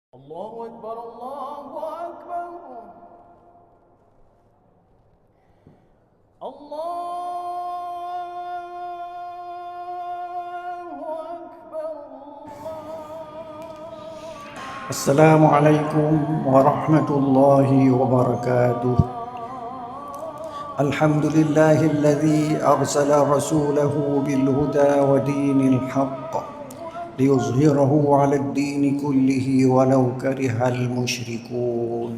الله أكبر الله أكبر الله أكبر السلام عليكم ورحمة الله وبركاته. الحمد لله الذي أرسل رسوله بالهدى ودين الحق ليظهره على الدين كله ولو كره المشركون.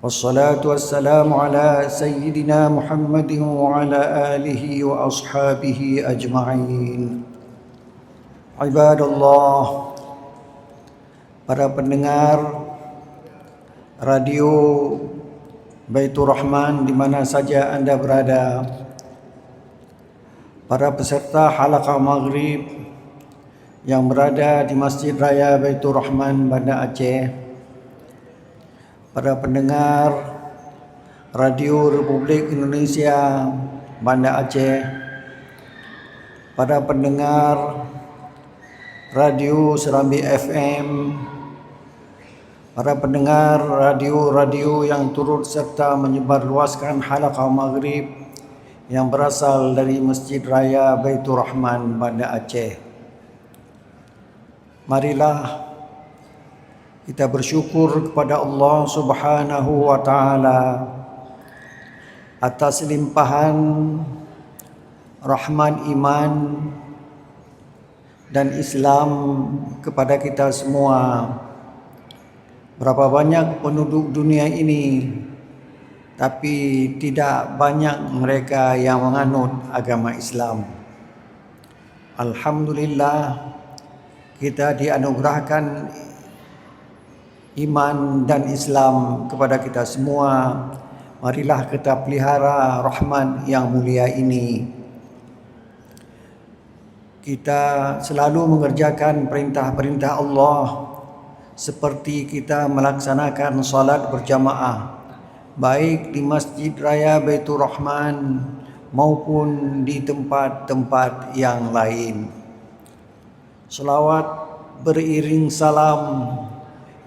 والصلاة والسلام على سيدنا محمد وعلى آله وأصحابه أجمعين. Ibadallah, para pendengar radio Baitur Rahman di mana saja anda berada, para peserta halaqah maghrib yang berada di Masjid Raya Baitur Rahman Banda Aceh, para pendengar radio Republik Indonesia Banda Aceh, para pendengar Radio Serambi FM, para pendengar radio-radio yang turut serta menyebarluaskan halaqah maghrib yang berasal dari Masjid Raya Baitur Rahman Banda Aceh. Marilah kita bersyukur kepada Allah Subhanahu wa taala atas limpahan rahmat iman dan Islam kepada kita semua. Berapa banyak penduduk dunia ini, tapi tidak banyak mereka yang menganut agama Islam. Alhamdulillah, kita dianugerahkan iman dan Islam kepada kita semua. Marilah kita pelihara rahmat yang mulia ini. Kita selalu mengerjakan perintah-perintah Allah seperti kita melaksanakan salat berjamaah baik di Masjid Raya Baitur Rahman maupun di tempat-tempat yang lain. Selawat beriring salam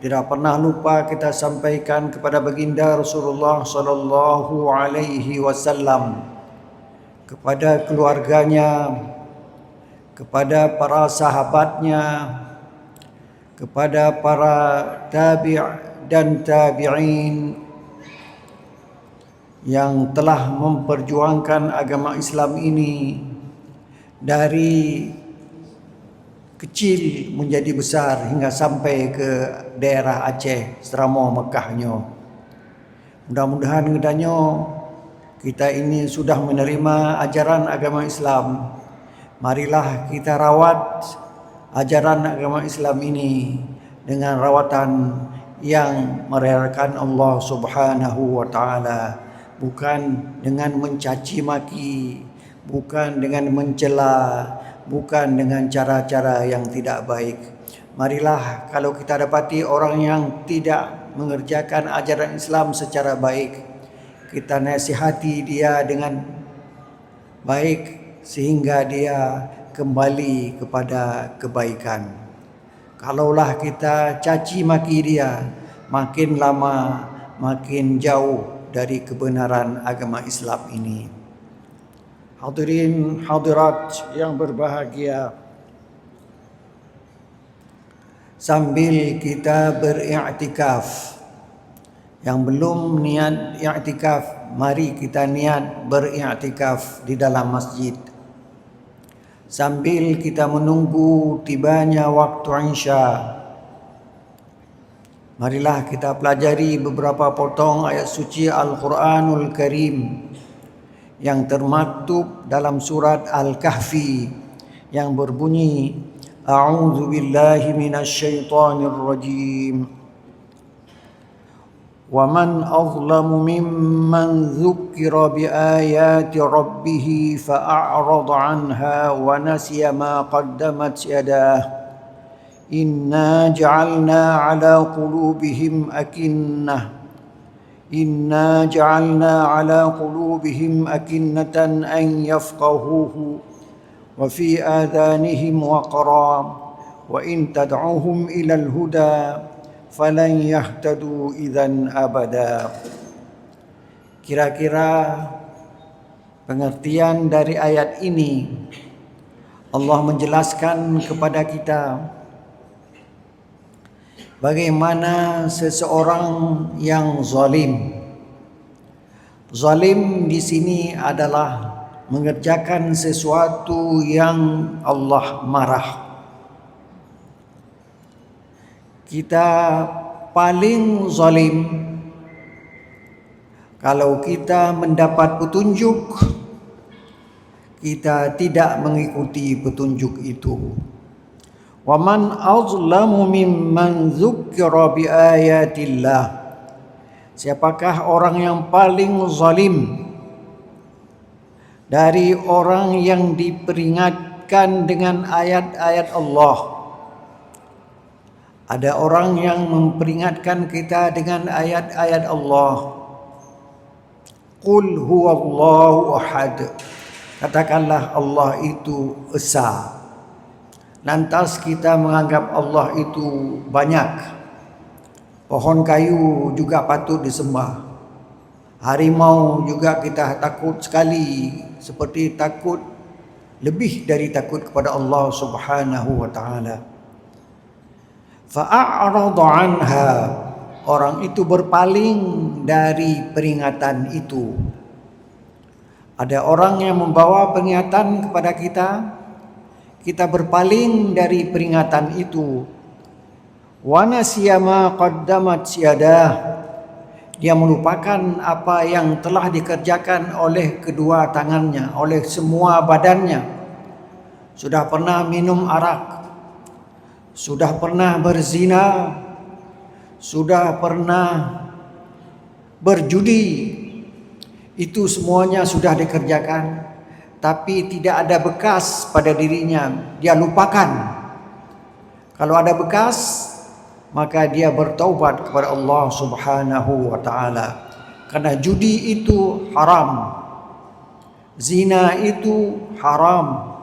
tidak pernah lupa kita sampaikan kepada baginda Rasulullah sallallahu alaihi wasallam, kepada keluarganya, kepada para sahabatnya, kepada para tabi' dan tabi'in yang telah memperjuangkan agama Islam ini dari kecil menjadi besar hingga sampai ke daerah Aceh seramo Mekahnya. Mudah-mudahan kedepannya kita ini sudah menerima ajaran agama Islam. Marilah kita rawat ajaran agama Islam ini dengan rawatan yang merelakan Allah Subhanahu wa taala, bukan dengan mencaci maki, bukan dengan mencela, bukan dengan cara-cara yang tidak baik. Marilah kalau kita dapati orang yang tidak mengerjakan ajaran Islam secara baik, kita nasihati dia dengan baik sehingga dia kembali kepada kebaikan. Kalaulah kita caci maki dia, makin lama makin jauh dari kebenaran agama Islam ini. Hadirin hadirat yang berbahagia, sambil kita beriktikaf, yang belum niat iktikaf, mari kita niat beriktikaf di dalam masjid. Sambil kita menunggu tibanya waktu Isya, marilah kita pelajari beberapa potong ayat suci Al-Quranul Karim yang termaktub dalam surat Al-Kahfi yang berbunyi, A'udzu billahi minasyaitonir rajim. وَمَنْ أَظْلَمُ مِمَّنْ ذُكِّرَ بِآيَاتِ رَبِّهِ فَأَعْرَضَ عَنْهَا وَنَسِيَ مَا قَدَّمَتْ يَدَاهُ إِنَّا جَعَلْنَا عَلَى قُلُوبِهِمْ أَكِنَّةً أَنْ يَفْقَهُوهُ wa fi adhanihim waqra wa in tad'uhum ila al-huda falan yahtadu idzan abada. Kira-kira pengertian dari ayat ini, Allah menjelaskan kepada kita bagaimana seseorang yang zalim. Zalim di sini adalah mengerjakan sesuatu yang Allah marah. Kita paling zalim kalau kita mendapat petunjuk, kita tidak mengikuti petunjuk itu. Wa man azlamu mimman dzukkira bi ayatillah. Siapakah orang yang paling zalim dari orang yang diperingatkan dengan ayat-ayat Allah? Ada orang yang memperingatkan kita dengan ayat-ayat Allah. Qul huwallahu ahad. Katakanlah Allah itu esa. Lantas kita menganggap Allah itu banyak. Pohon kayu juga patut disembah. Harimau juga kita takut sekali, seperti takut lebih dari takut kepada Allah Subhanahu wa taala. Fa'arada anha, orang itu berpaling dari peringatan itu. Ada orang yang membawa peringatan kepada kita, kita berpaling dari peringatan itu. Wa nasiya ma qaddamat yadah, dia melupakan apa yang telah dikerjakan oleh kedua tangannya, oleh semua badannya. Sudah pernah minum arak, sudah pernah berzina, sudah pernah berjudi, itu semuanya sudah dikerjakan, tapi tidak ada bekas pada dirinya, dia lupakan. Kalau ada bekas, maka dia bertaubat kepada Allah Subhanahu wa taala. Karena judi itu haram, zina itu haram.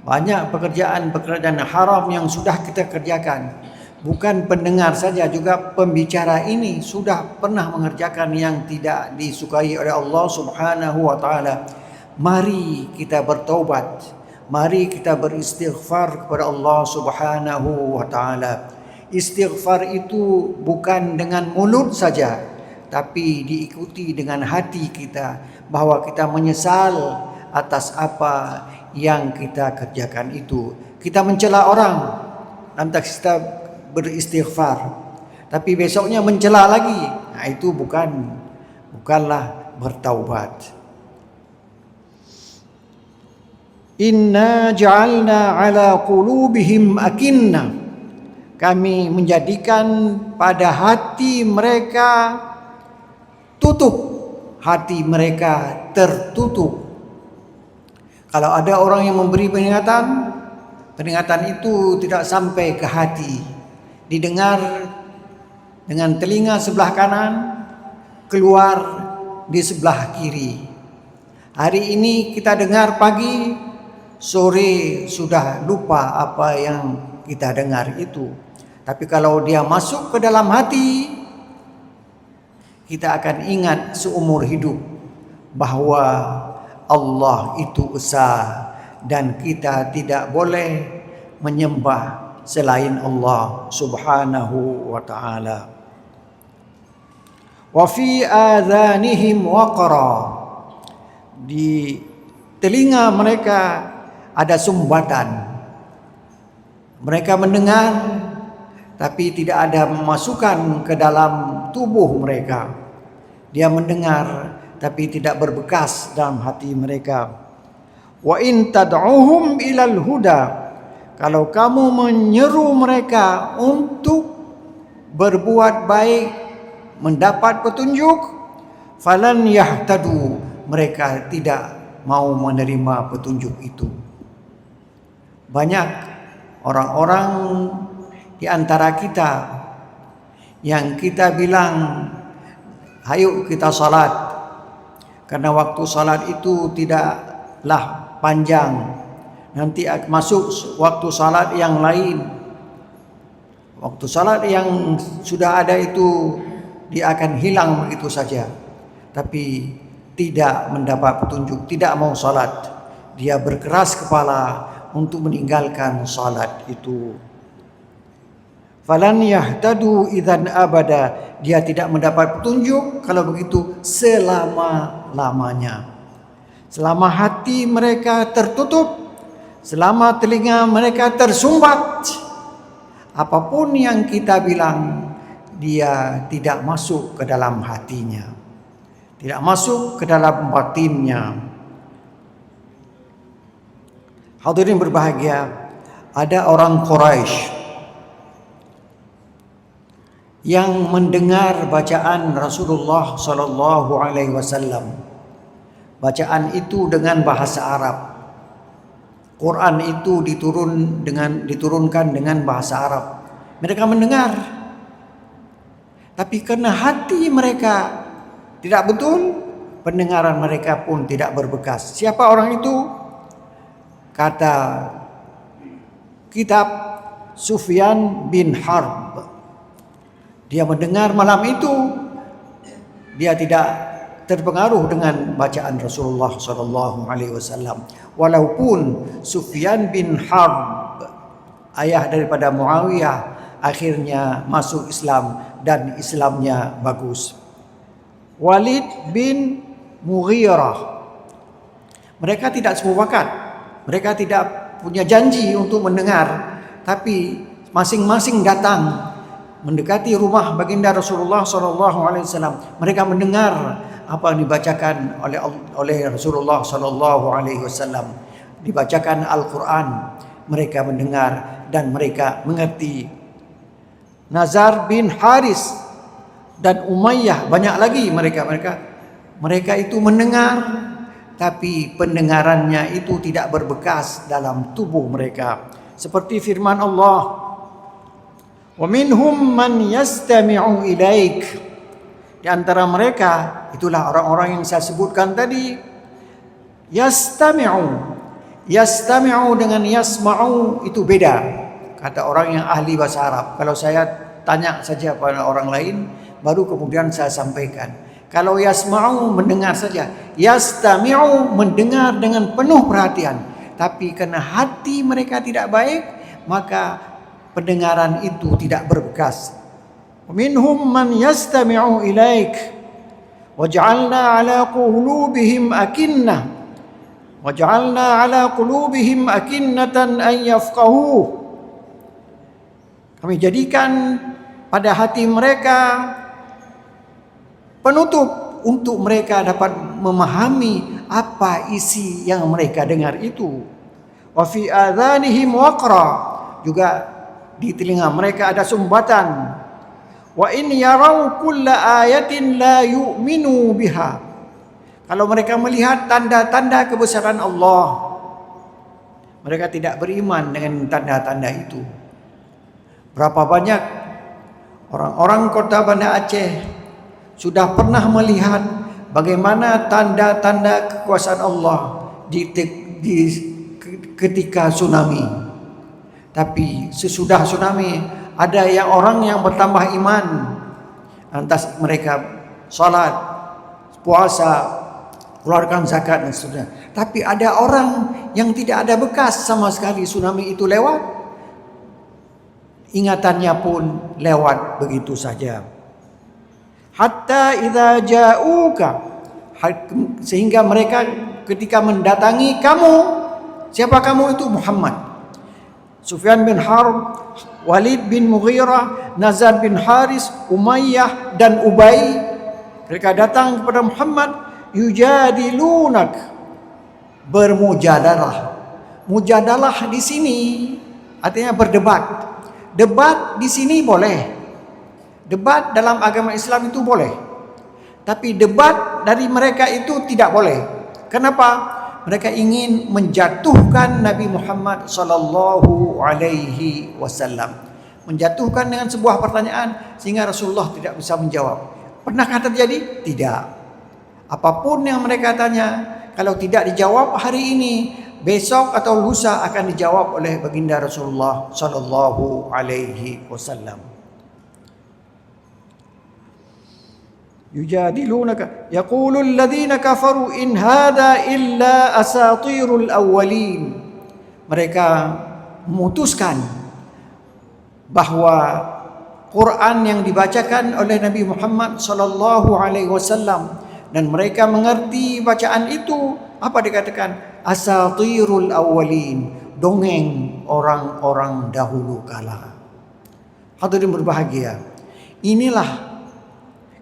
Banyak pekerjaan-pekerjaan haram yang sudah kita kerjakan. Bukan pendengar saja, juga pembicara ini sudah pernah mengerjakan yang tidak disukai oleh Allah Subhanahu wa taala. Mari kita bertaubat. Mari kita beristighfar kepada Allah Subhanahu wa taala. Istighfar itu bukan dengan mulut saja, tapi diikuti dengan hati kita, bahwa kita menyesal atas apa yang kita kerjakan itu. Kita mencela orang, lantas kita beristighfar, tapi besoknya mencela lagi. Nah, itu bukanlah bertaubat. Inna ja'alna ala qulubihim akinnah, kami menjadikan pada hati mereka tutup, hati mereka tertutup. Kalau ada orang yang memberi peringatan itu tidak sampai ke hati, didengar dengan telinga sebelah kanan, keluar di sebelah kiri. Hari ini kita dengar pagi, sore sudah lupa apa yang kita dengar itu. Tapi kalau dia masuk ke dalam hati, kita akan ingat seumur hidup bahwa Allah itu esa dan kita tidak boleh menyembah selain Allah Subhanahu wa taala. Wa fi adhanihim waqra, di telinga mereka ada sumbatan. Mereka mendengar, tapi tidak ada memasukkan ke dalam tubuh mereka. Dia mendengar, tapi tidak berbekas dalam hati mereka. Wa in tad'uhum ilal huda, kalau kamu menyeru mereka untuk berbuat baik, mendapat petunjuk, falan yahtadu, mereka tidak mau menerima petunjuk itu. Banyak orang-orang di antara kita yang kita bilang, ayo kita salat, karena waktu salat itu tidaklah panjang, nanti masuk waktu salat yang lain. Waktu salat yang sudah ada itu dia akan hilang begitu saja. Tapi tidak mendapat petunjuk, tidak mau salat. Dia berkeras kepala untuk meninggalkan salat itu. Falan yahtadu idzan abada, dia tidak mendapat petunjuk kalau begitu selama-lamanya. Selama hati mereka tertutup, selama telinga mereka tersumbat, apapun yang kita bilang, dia tidak masuk ke dalam hatinya, tidak masuk ke dalam batinnya. Hadirin berbahagia, ada orang Quraisy yang mendengar bacaan Rasulullah sallallahu alaihi wasallam. Bacaan itu dengan bahasa Arab. Quran itu diturunkan dengan bahasa Arab. Mereka mendengar. Tapi karena hati mereka tidak betul, pendengaran mereka pun tidak berbekas. Siapa orang itu? Kata kitab Sufyan bin Harb. Dia mendengar malam itu, dia tidak terpengaruh dengan bacaan Rasulullah sallallahu alaihi wasallam. Walaupun Sufyan bin Harb, ayah daripada Muawiyah, akhirnya masuk Islam dan Islamnya bagus. Walid bin Mughirah, mereka tidak sepakat, mereka tidak punya janji untuk mendengar, tapi masing-masing datang mendekati rumah baginda Rasulullah SAW. Mereka mendengar apa yang dibacakan oleh Rasulullah SAW. Dibacakan Al-Quran, mereka mendengar dan mereka mengerti. Nazar bin Haris dan Umayyah, banyak lagi mereka itu mendengar, tapi pendengarannya itu tidak berbekas dalam tubuh mereka. Seperti firman Allah, wa minhum man yastami'u ilaik. Di antara mereka itulah orang-orang yang saya sebutkan tadi. Yastami'u dengan yasma'u itu beda. Kata orang yang ahli bahasa Arab. Kalau saya tanya saja pada orang lain, baru kemudian saya sampaikan. Kalau yasma'u mendengar saja, yastami'u mendengar dengan penuh perhatian. Tapi karena hati mereka tidak baik, maka pendengaran itu tidak berbekas. Minhum man yastami'u ilaik waj'alna 'ala qulubihim akinnatan an yafqahu. Kami jadikan pada hati mereka penutup untuk mereka dapat memahami apa isi yang mereka dengar itu. Wa fi adhanihim waqra, juga di telinga mereka ada sumbatan. Wa in yarau kulla ayatin la yu'minu biha. Kalau mereka melihat tanda-tanda kebesaran Allah, mereka tidak beriman dengan tanda-tanda itu. Berapa banyak orang-orang kota Banda Aceh sudah pernah melihat bagaimana tanda-tanda kekuasaan Allah ketika tsunami. Tapi sesudah tsunami ada orang yang bertambah iman, lantas mereka salat, puasa, keluarkan zakat dan seterusnya. Tapi ada orang yang tidak ada bekas sama sekali, tsunami itu lewat, ingatannya pun lewat begitu saja. Hatta idza ja'uka, sehingga mereka ketika mendatangi kamu, siapa kamu itu? Muhammad. Sufyan bin Harb, Walid bin Mughirah, Nazar bin Haris, Umayyah dan Ubay, mereka datang kepada Muhammad, yujadilunak, bermujadalah. Mujadalah di sini artinya berdebat. Debat di sini boleh. Debat dalam agama Islam itu boleh. Tapi debat dari mereka itu tidak boleh. Kenapa? Mereka ingin menjatuhkan Nabi Muhammad sallallahu alaihi wasallam. Menjatuhkan dengan sebuah pertanyaan sehingga Rasulullah tidak bisa menjawab. Pernahkah terjadi? Tidak. Apapun yang mereka tanya, kalau tidak dijawab hari ini, besok atau lusa akan dijawab oleh baginda Rasulullah sallallahu alaihi wasallam. Yujadilunaka yaqulul ladzina kafaru in hadza illa asatirul awwalin. Mereka memutuskan bahwa Quran yang dibacakan oleh Nabi Muhammad sallallahu alaihi wasallam dan mereka mengerti bacaan itu, apa dikatakan? Asatirul awwalin, dongeng orang-orang dahulu kala. Hadirin berbahagia, inilah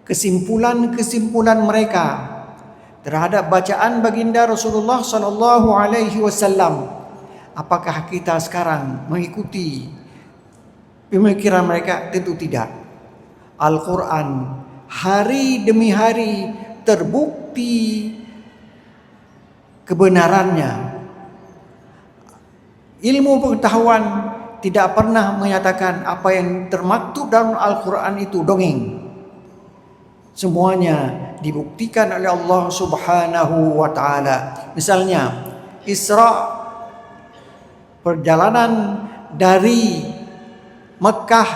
kesimpulan-kesimpulan mereka terhadap bacaan baginda Rasulullah sallallahu alaihi wasallam. Apakah kita sekarang mengikuti pemikiran mereka? Tentu tidak. Al-Quran hari demi hari terbukti kebenarannya. Ilmu pengetahuan tidak pernah menyatakan apa yang termaktub dalam Al-Quran itu dongeng. Semuanya dibuktikan oleh Allah Subhanahu wa taala. Misalnya Isra, perjalanan dari Mekah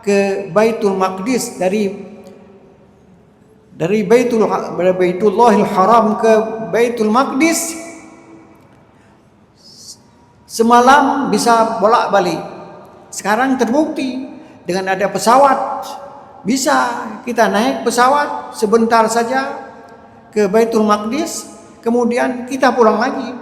ke Baitul Maqdis, dari Baitullahil Haram ke Baitul Maqdis, semalam bisa bolak-balik. Sekarang terbukti dengan ada pesawat, bisa kita naik pesawat sebentar saja ke Baitul Maqdis, kemudian kita pulang lagi.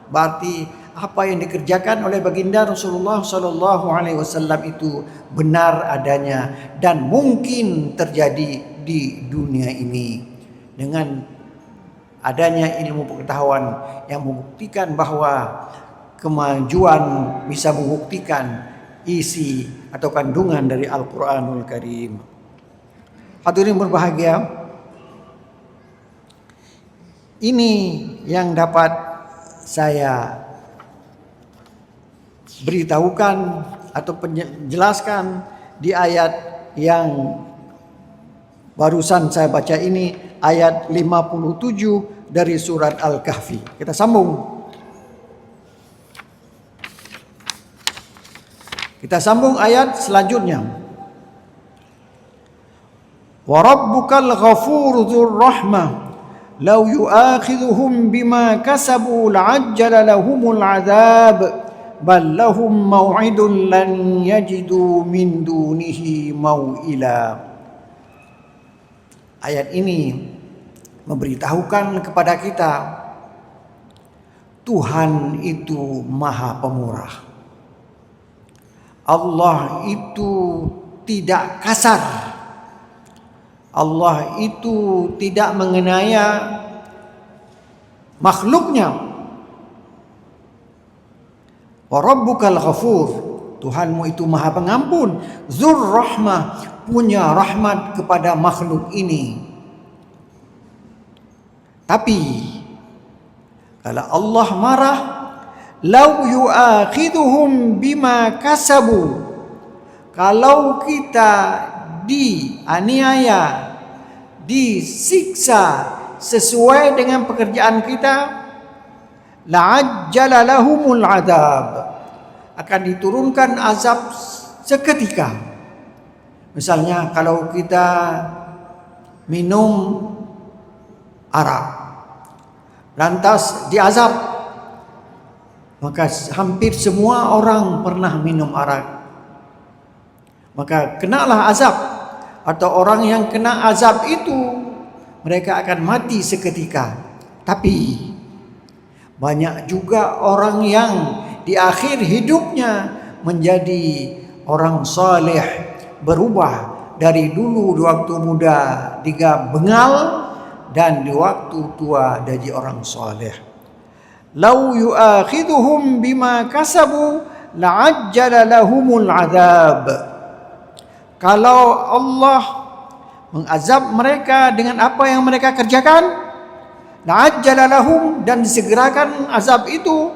Berarti apa yang dikerjakan oleh baginda Rasulullah sallallahu alaihi wasallam itu benar adanya dan mungkin terjadi di dunia ini. Dengan adanya ilmu pengetahuan yang membuktikan bahwa kemajuan bisa membuktikan isi atau kandungan dari Al-Quranul Karim. Hadirin berbahagia, ini yang dapat saya beritahukan atau penjelaskan di ayat yang barusan saya baca ini, ayat 57 dari surat Al-Kahfi. Kita sambung. Kita sambung ayat selanjutnya. Wa rabbukal ghafuru dzur rahmah law yu'akhidhuhum bima kasabu la'ajjala lahumul 'adzab bal lahum maw'idun lan yajidu min dunihi maw'ila. Ayat ini memberitahukan kepada kita Tuhan itu Maha Pemurah. Allah itu tidak kasar. Allah itu tidak menganiaya makhluknya. Wa rabbukal ghafur, Tuhanmu itu Maha Pengampun, Dzur Rahmah, punya rahmat kepada makhluk ini. Tapi kalau Allah marah, lau yu'akhiduhum bima kasabu, kalau kita dianiaya, disiksa sesuai dengan pekerjaan kita, la'ajjala lahumul adzab, akan diturunkan azab seketika. Misalnya kalau kita minum arak, lantas diazab, maka hampir semua orang pernah minum arak, maka kenalah azab. Atau orang yang kena azab itu mereka akan mati seketika. Tapi banyak juga orang yang di akhir hidupnya menjadi orang saleh, berubah dari dulu di waktu muda dia bengal dan di waktu tua jadi orang saleh. Lau yu'akhiduhum bima kasabu la'ajjala lahumul adzab. Kalau Allah mengazab mereka dengan apa yang mereka kerjakan, la'ajjala lahum, dan disegerakan azab itu,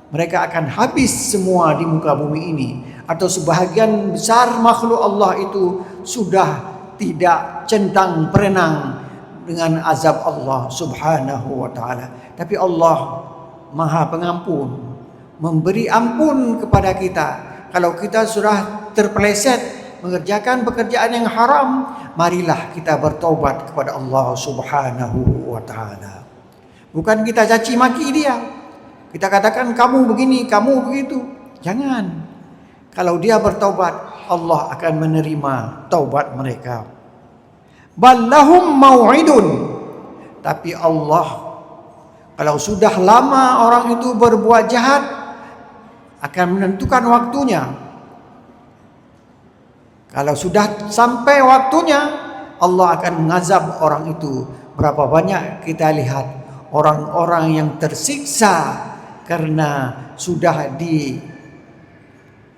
mereka akan habis semua di muka bumi ini. Atau sebahagian besar makhluk Allah itu sudah tidak centang perenang dengan azab Allah Subhanahu wa ta'ala. Tapi Allah Maha Pengampun, memberi ampun kepada kita. Kalau kita sudah terpeleset mengerjakan pekerjaan yang haram, marilah kita bertaubat kepada Allah Subhanahu wa taala. Bukan kita caci maki dia. Kita katakan kamu begini, kamu begitu. Jangan. Kalau dia bertaubat, Allah akan menerima taubat mereka. Ballahum mau'idun. Tapi Allah, kalau sudah lama orang itu berbuat jahat, akan menentukan waktunya. Kalau sudah sampai waktunya, Allah akan mengazab orang itu. Berapa banyak kita lihat orang-orang yang tersiksa karena sudah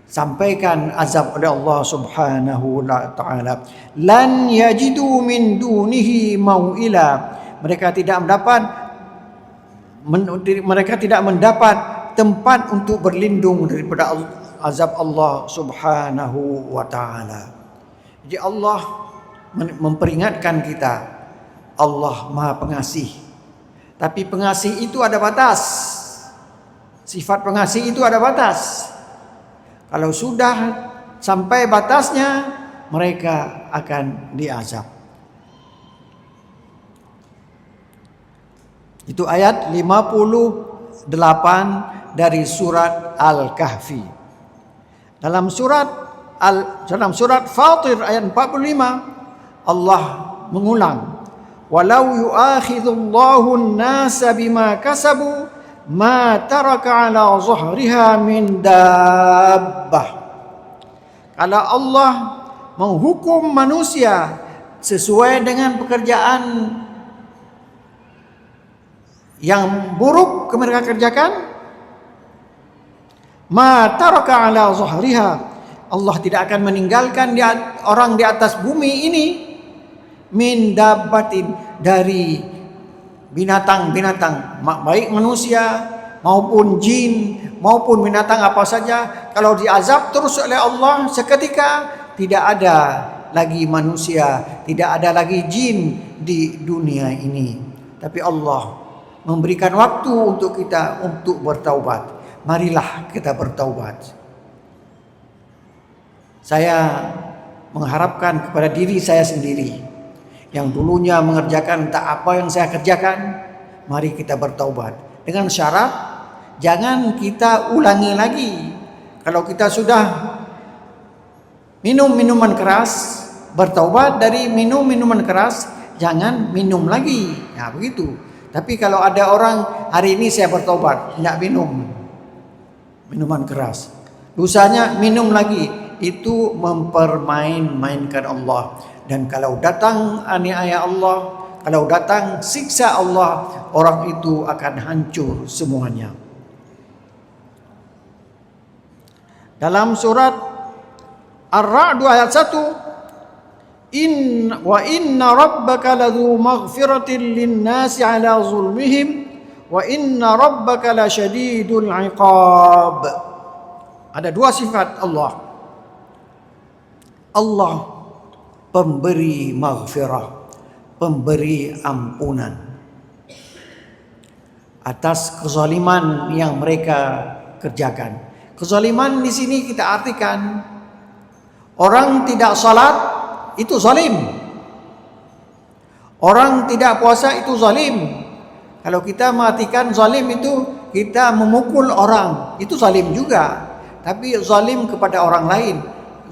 disampaikan azab oleh Allah Subhanahu wa taala. Lan yajidu min dunihi mau'ila. Mereka tidak mendapat tempat untuk berlindung daripada azab Allah Subhanahu wa taala. Jadi Allah memperingatkan kita, Allah Maha Pengasih. Tapi pengasih itu ada batas. Sifat pengasih itu ada batas. Kalau sudah sampai batasnya, mereka akan diazab. Itu ayat 58 dari surat Al-Kahfi. Dalam surat Fatir ayat 45, Allah mengulang, walau yu'akhidullahu an-nasa bima kasabu ma taraka ala zahriha min dabbah. Kalau Allah menghukum manusia sesuai dengan pekerjaan yang buruk yang mereka kerjakan, ma taraka ala zahriha, Allah tidak akan meninggalkan orang di atas bumi ini min dabbatin, dari binatang-binatang, baik manusia maupun jin maupun binatang apa saja. Kalau diazab terus oleh Allah, seketika tidak ada lagi manusia, tidak ada lagi jin di dunia ini. Tapi Allah memberikan waktu untuk kita untuk bertaubat. Marilah kita bertaubat. Saya mengharapkan kepada diri saya sendiri yang dulunya mengerjakan tak apa yang saya kerjakan, mari kita bertaubat. Dengan syarat jangan kita ulangi lagi. Kalau kita sudah minum minuman keras, bertaubat dari minum minuman keras, jangan minum lagi. Nah, begitu. Tapi kalau ada orang hari ini saya bertaubat, tidak minum minuman keras, dosanya minum lagi, itu mempermain-mainkan Allah. Dan kalau datang aniaya Allah, kalau datang siksa Allah, orang itu akan hancur semuanya. Dalam surat Ar-Ra'd ayat 1, wa inna rabbaka ladzu maghfiratin lin-nasi 'ala zulmihim wa inna rabbaka lasyadidul 'iqab. Ada dua sifat Allah. Allah pemberi maghfirah, pemberi ampunan atas kezaliman yang mereka kerjakan. Kezaliman di sini kita artikan orang tidak salat itu zalim. Orang tidak puasa itu zalim. Kalau kita mengartikan zalim itu kita memukul orang, itu zalim juga. Tapi zalim kepada orang lain.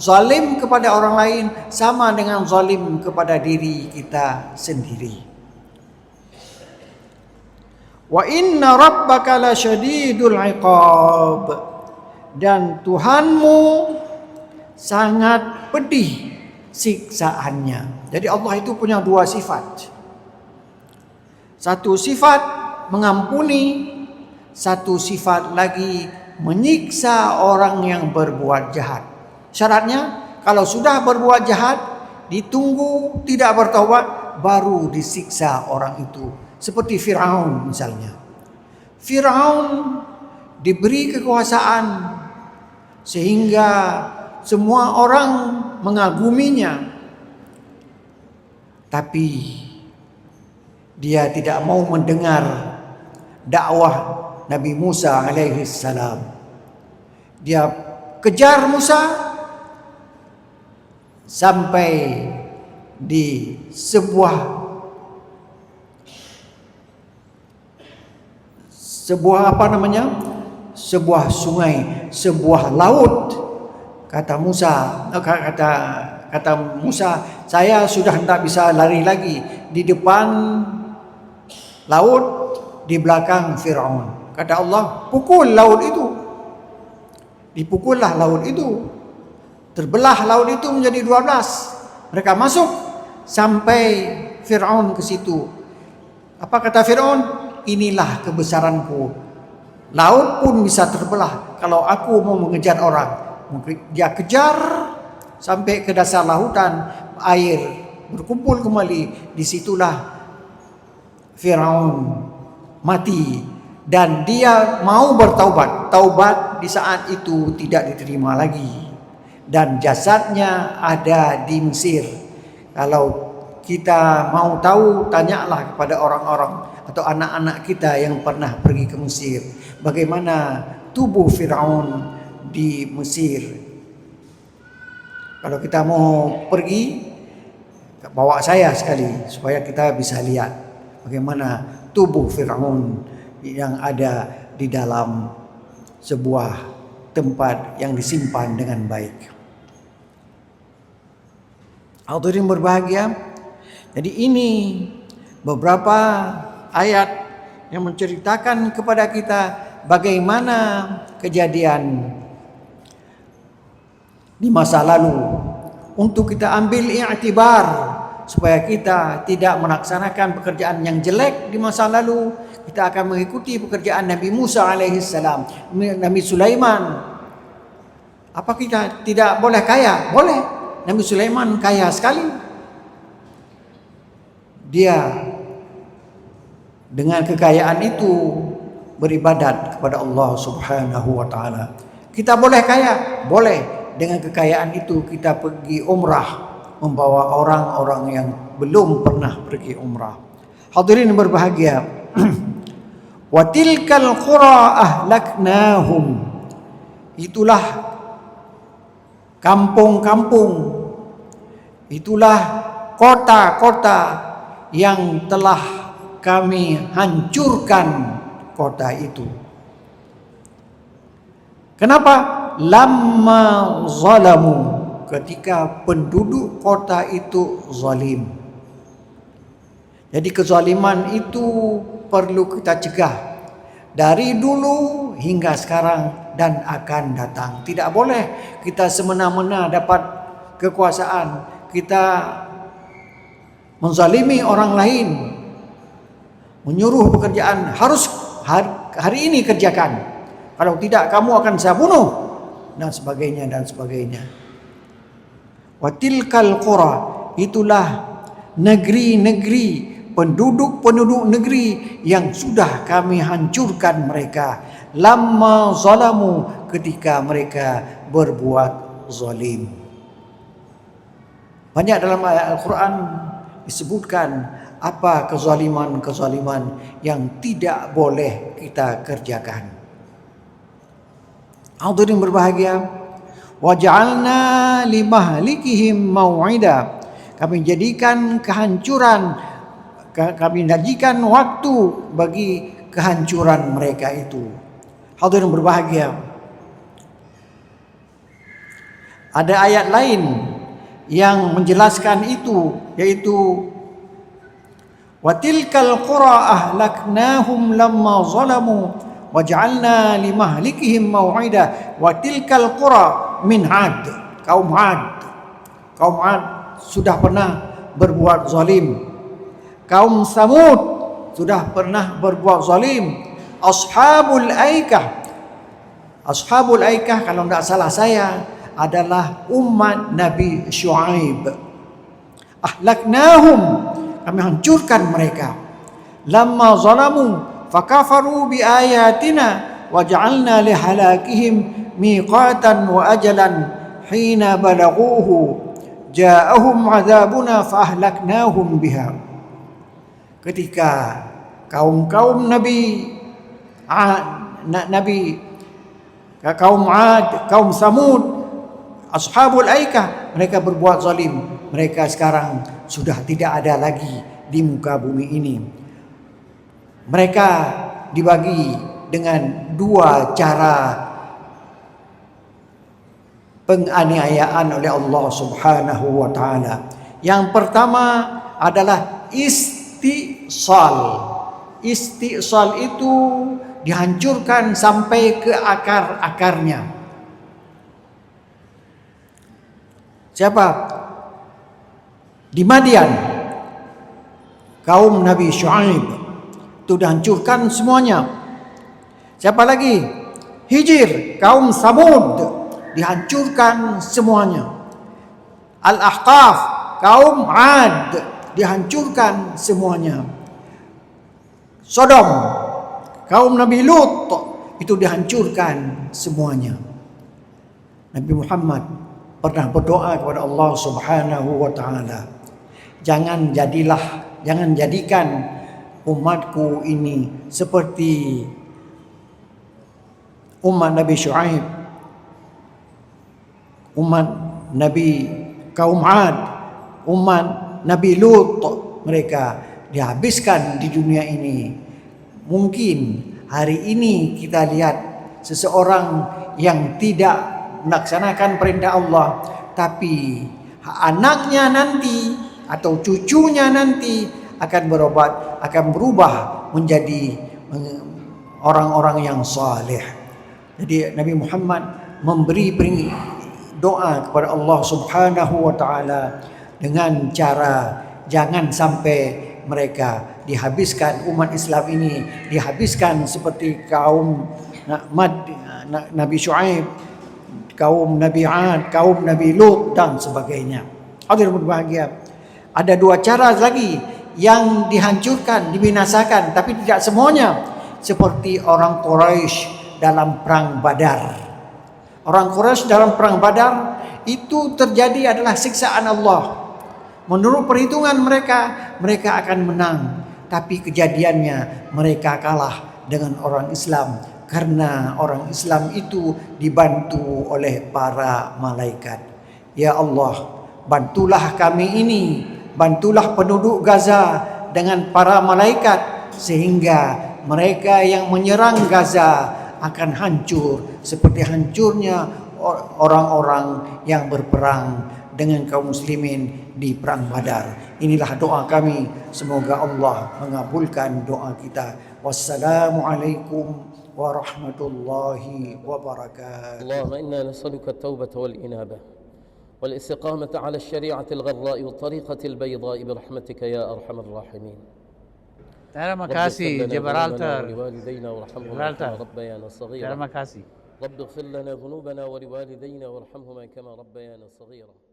Zalim kepada orang lain sama dengan zalim kepada diri kita sendiri. Wa inna rabbaka lasyadidul 'iqab. Dan Tuhanmu sangat pedih siksaannya. Jadi Allah itu punya dua sifat. Satu sifat mengampuni, satu sifat lagi menyiksa orang yang berbuat jahat. Syaratnya kalau sudah berbuat jahat, ditunggu tidak bertaubat, baru disiksa orang itu. Seperti Firaun misalnya. Firaun diberi kekuasaan sehingga semua orang mengaguminya. Tapi dia tidak mau mendengar dakwah Nabi Musa alaihi salam. Dia kejar Musa sampai di sebuah apa namanya? Sebuah sungai, sebuah laut. Kata Musa, saya sudah tidak bisa lari lagi. Di depan laut, di belakang Fir'aun. Kata Allah, pukul laut itu. Dipukullah laut itu. Terbelah laut itu menjadi 12. Mereka masuk sampai Fir'aun ke situ. Apa kata Fir'aun? Inilah kebesaranku. Laut pun bisa terbelah kalau aku mau mengejar orang. Dia kejar sampai ke dasar lautan, air berkumpul kembali. Disitulah Fir'aun mati dan dia mau bertaubat. Taubat di saat itu tidak diterima lagi dan jasadnya ada di Mesir. Kalau kita mau tahu, tanyalah kepada orang-orang atau anak-anak kita yang pernah pergi ke Mesir, bagaimana tubuh Fir'aun di Mesir. Kalau kita mau pergi, bawa saya sekali supaya kita bisa lihat bagaimana tubuh Fir'aun yang ada di dalam sebuah tempat yang disimpan dengan baik. Hadirin berbahagia, jadi ini beberapa ayat yang menceritakan kepada kita bagaimana kejadian di masa lalu untuk kita ambil i'tibar supaya kita tidak melaksanakan pekerjaan yang jelek di masa lalu. Kita akan mengikuti pekerjaan Nabi Musa alaihissalam, Nabi Sulaiman. Apa kita tidak boleh kaya? Boleh. Nabi Sulaiman kaya sekali. Dia dengan kekayaan itu beribadat kepada Allah Subhanahu wa taala. Kita boleh kaya? Boleh. Dengan kekayaan itu kita pergi umrah, membawa orang-orang yang belum pernah pergi umrah. Hadirin berbahagia. Wa tilkal qura ahlaknahum. Itulah kampung-kampung. Itulah kota-kota yang telah kami hancurkan kota itu. Kenapa? Lamma zalamu, ketika penduduk kota itu zalim. Jadi kezaliman itu perlu kita cegah dari dulu hingga sekarang dan akan datang. Tidak boleh kita semena-mena dapat kekuasaan, kita menzalimi orang lain, menyuruh pekerjaan harus hari ini kerjakan, kalau tidak kamu akan saya bunuh, dan sebagainya dan sebagainya. Watilkal qura, itulah negeri-negeri, penduduk-penduduk negeri yang sudah kami hancurkan mereka. Lamma zalamu, ketika mereka berbuat zalim. Banyak dalam ayat Al-Quran disebutkan apa kezaliman-kezaliman yang tidak boleh kita kerjakan. Hadirin berbahagia, waj'alna limahlikihim mau'ida. Kami jadikan kehancuran, kami jadikan waktu bagi kehancuran mereka itu. Hadirin berbahagia, ada ayat lain yang menjelaskan itu, yaitu watilkal qura ahlaknahum lamma zalamu waj'alna limahlikihim mau'ida. Watilkal qura min 'ad, kaum 'ad. Kaum 'ad sudah pernah berbuat zalim. Kaum Samud sudah pernah berbuat zalim. Ashabul Aikah. Ashabul Aikah kalau tidak salah saya adalah umat Nabi Syuaib. Ahlaknahum, kami hancurkan mereka. Lamma zalamu fakafaru bi ayatina waj'alna lihalakihim miqatan wa ajalan hina balaghuhu ja'ahum azabuna faahlaknahum biha. Ketika kaum-kaum Nabi Nabi kaum Ad, kaum Samud, Ashabul Aikah, mereka berbuat zalim. Mereka sekarang sudah tidak ada lagi di muka bumi ini. Mereka dibagi dengan dua cara penganiayaan oleh Allah Subhanahu wa taala. Yang pertama adalah istisal. Istisal itu dihancurkan sampai ke akar-akarnya. Siapa? Di Madian, kaum Nabi Syuaib itu dihancurkan semuanya. Siapa lagi? Hijr, kaum Samud dihancurkan semuanya. Al-Ahqaf, kaum Ad dihancurkan semuanya. Sodom, kaum Nabi Lut itu dihancurkan semuanya. Nabi Muhammad pernah berdoa kepada Allah Subhanahu wa taala, jangan jadikan umatku ini seperti umat Nabi Syuaib, umat Nabi kaum Ad, umat Nabi Lut. Mereka dihabiskan di dunia ini. Mungkin hari ini kita lihat seseorang yang tidak melaksanakan perintah Allah, tapi anaknya nanti atau cucunya nanti akan berubah menjadi orang-orang yang saleh. Jadi Nabi Muhammad memberi doa kepada Allah Subhanahu wa taala dengan cara jangan sampai mereka dihabiskan, umat Islam ini dihabiskan seperti kaum Nabi Syuaib, kaum Nabi Ad, kaum Nabi Lut dan sebagainya. Hadirin berbahagia, ada dua cara lagi yang dihancurkan, dibinasakan, tapi tidak semuanya, seperti orang Quraisy dalam perang Badar. Orang Quraisy dalam perang Badar itu terjadi adalah siksaan Allah. Menurut perhitungan mereka akan menang, tapi kejadiannya mereka kalah dengan orang Islam. Karena orang Islam itu dibantu oleh para malaikat. Ya Allah, bantulah kami ini, bantulah penduduk Gaza dengan para malaikat, sehingga mereka yang menyerang Gaza akan hancur seperti hancurnya orang-orang yang berperang dengan kaum muslimin di perang Badar. Inilah doa kami, semoga Allah mengabulkan doa kita. Wassalamualaikum warahmatullahi wabarakatuh. اللهم إنا نسألك التوبة والإنابة والاستقامة على الشريعة الغراء والطريقة البيضاء برحمتك يا أرحم الراحمين. Terima kasih Gibraltar. Terima kasih. رب اغفر لنا ذنوبنا ولوالدينا وارحمهما كما ربيانا صغيرا.